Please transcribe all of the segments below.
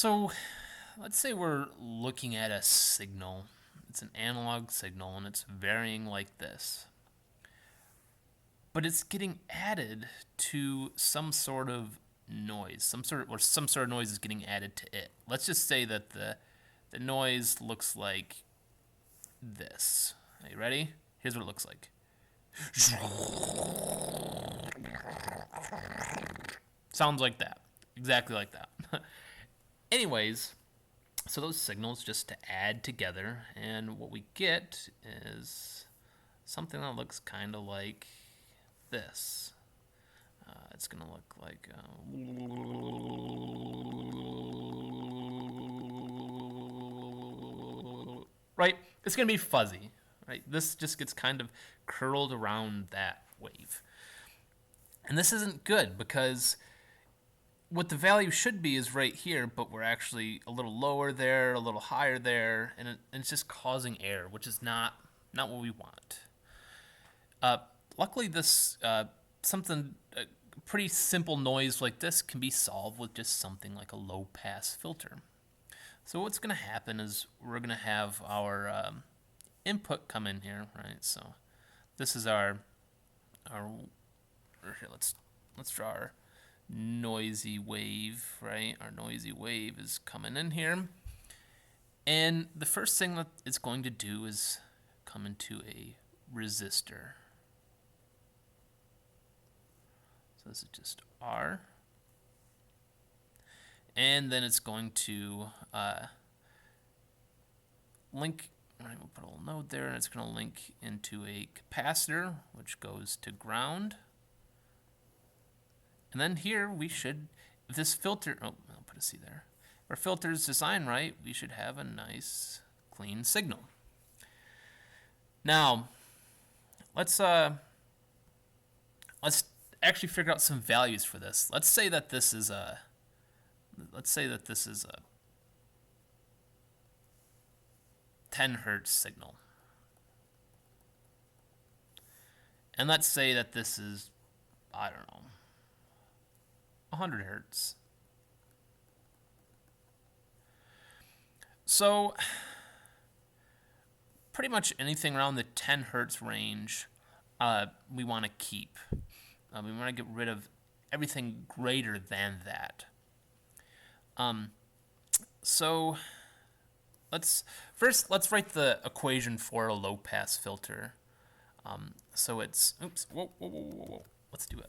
So let's say we're looking at a signal. It's an analog signal and it's varying like this. But it's getting added to some sort of noise. Some sort of noise is getting added to it. Let's just say that the noise looks like this. Are you ready? Here's what it looks like. Sounds like that. Exactly like that. Anyways, so those signals just to add together, and what we get is something that looks kind of like this. It's going to look like right. It's going to be fuzzy, right? This just gets kind of curled around that wave, and this isn't good because what the value should be is right here, but we're actually a little lower there, a little higher there, and it's just causing error, which is not what we want. Luckily, this something pretty simple noise like this can be solved with just something like a low pass filter. So what's going to happen is we're going to have our input come in here, right? So this is our here, let's draw our noisy wave, right? Our noisy wave is coming in here. And the first thing that it's going to do is come into a resistor. So this is just R. And then it's going to link, right, we'll put a little node there, and it's going to link into a capacitor, which goes to ground. And then here we should, if this filter, oh, I'll put a C there. If our filter is designed right, we should have a nice clean signal. Now, let's actually figure out some values for this. Let's say that this is a 10 hertz signal. And let's say that this is, I don't know, 100 hertz. So pretty much anything around the 10 hertz range we want to keep. We want to get rid of everything greater than that. So let's write the equation for a low pass filter. So it's, oops, whoa. Let's do a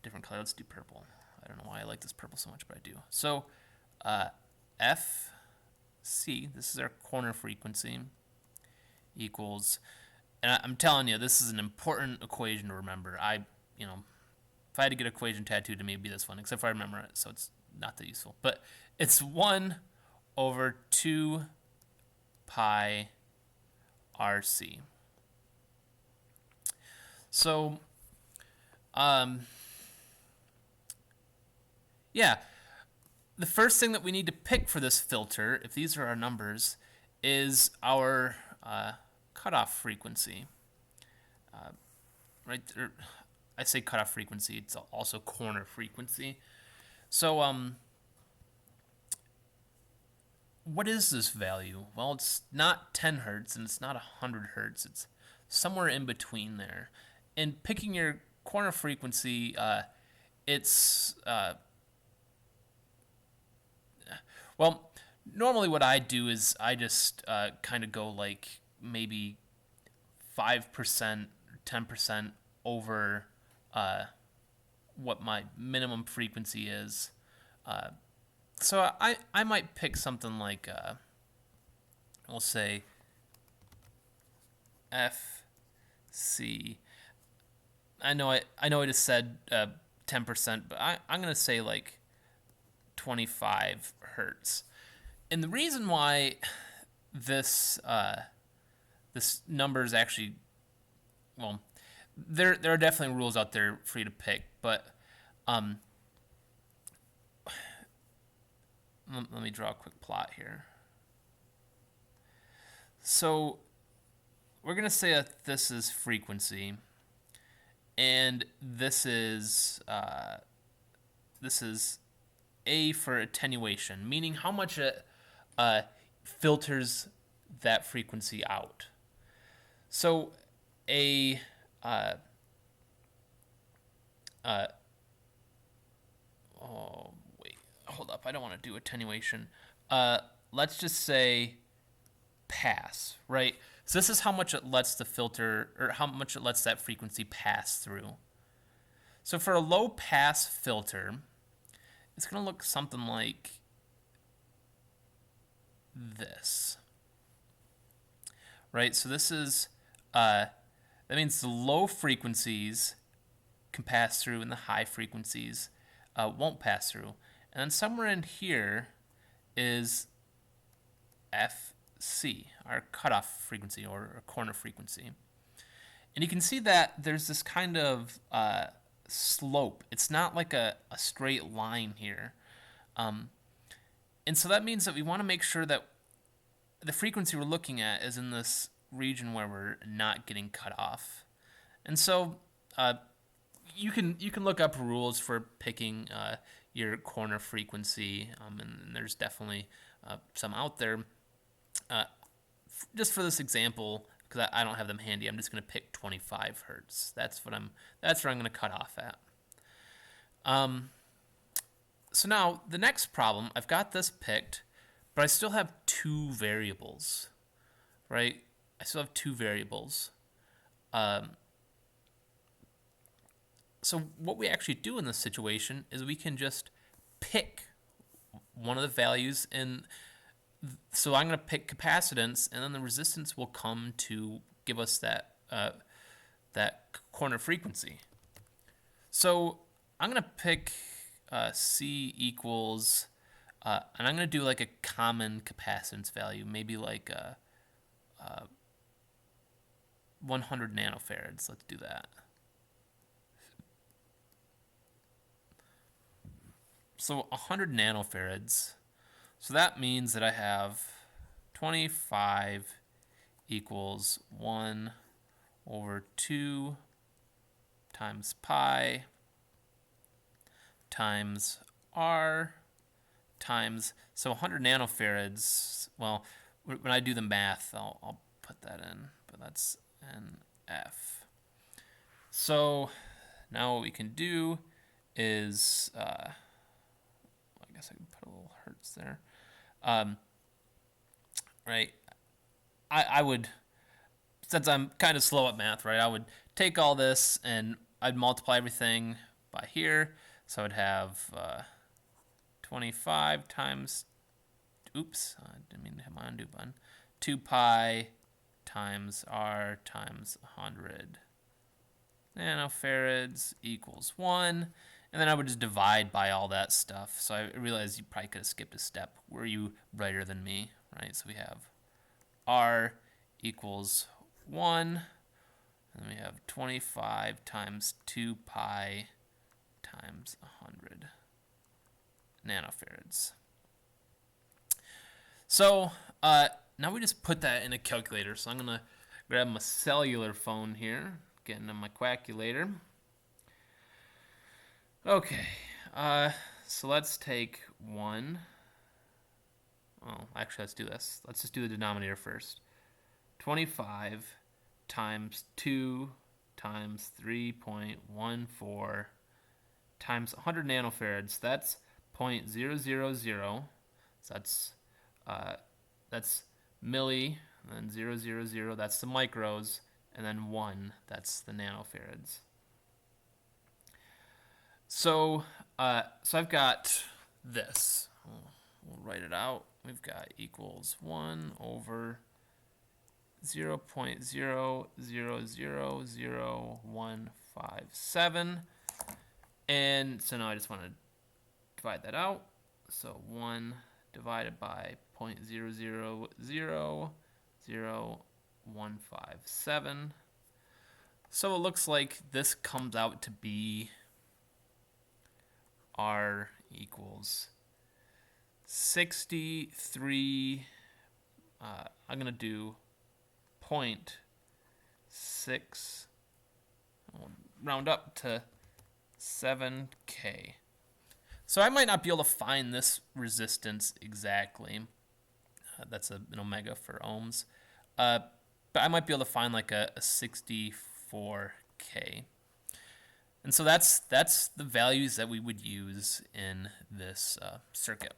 different color. Let's do purple. I don't know why I like this purple so much, but I do. So FC, this is our corner frequency, equals, and I'm telling you, this is an important equation to remember. If I had to get an equation tattooed to me, it'd be this one, except for I remember it, so it's not that useful. But it's 1 over 2 pi RC. So, yeah, the first thing that we need to pick for this filter, if these are our numbers, is our cutoff frequency. Right there, I say cutoff frequency, it's also corner frequency. So, what is this value? Well, it's not 10 hertz and it's not 100 hertz. It's somewhere in between there. And picking your corner frequency, it's well, normally what I do is I just kind of go like maybe 5%, 10% over what my minimum frequency is. So I might pick something like, we'll say FC. I know I just said 10%, but I'm going to say like 25 hertz. And the reason why this this number is actually, well, there are definitely rules out there for you to pick, but let me draw a quick plot here. So we're going to say that this is frequency, and this is A for attenuation, meaning how much it filters that frequency out. So a oh wait, hold up, I don't want to do attenuation. Let's just say pass, right? So this is how much it lets the filter, or how much it lets that frequency pass through. So for a low pass filter, it's going to look something like this, right? So this is, that means the low frequencies can pass through and the high frequencies won't pass through. And then somewhere in here is FC, our cutoff frequency or corner frequency. And you can see that there's this kind of slope. It's not like a straight line here. And so that means that we want to make sure that the frequency we're looking at is in this region where we're not getting cut off. And so you can look up rules for picking your corner frequency, and there's definitely some out there. Just for this example, because I don't have them handy, I'm just going to pick 25 hertz. That's where I'm going to cut off at. So now the next problem, I've got this picked, but I still have two variables, right? I still have two variables. So what we actually do in this situation is we can just pick one of the values, and so I'm going to pick capacitance, and then the resistance will come to give us that that corner frequency. So I'm going to pick C equals, and I'm going to do like a common capacitance value, maybe like 100 nanofarads. Let's do that. So 100 nanofarads. So that means that I have 25 equals 1 over 2 times pi times R times, so 100 nanofarads, well, when I do the math, I'll put that in, but that's NF. So now what we can do is, I guess I can put a little hertz there. Right, I would, since I'm kind of slow at math, right, I would take all this and I'd multiply everything by here. So I'd have 25 times, oops, I didn't mean to hit my undo button, 2 pi times R times 100 nanofarads equals 1. And then I would just divide by all that stuff. So I realized you probably could have skipped a step. Were you brighter than me, right? So we have R equals 1. And we have 25 times 2 pi times 100 nanofarads. So now we just put that in a calculator. So I'm going to grab my cellular phone here, get into my calculator. Okay, so let's take 1. Oh, actually, let's do this. Let's just do the denominator first. 25 times 2 times 3.14 times 100 nanofarads. That's 0.000. So that's milli, and then 000. That's the micros, and then 1. That's the nanofarads. So I've got this. We'll write it out. We've got equals 1 over 0.0000157. And so now I just want to divide that out. So 1 divided by 0.0000157. So it looks like this comes out to be R equals 63, I'm going to do 0.6, I'll round up to 7K. So I might not be able to find this resistance exactly. That's an omega for ohms. Uh, but I might be able to find like a 64K. And so that's the values that we would use in this circuit.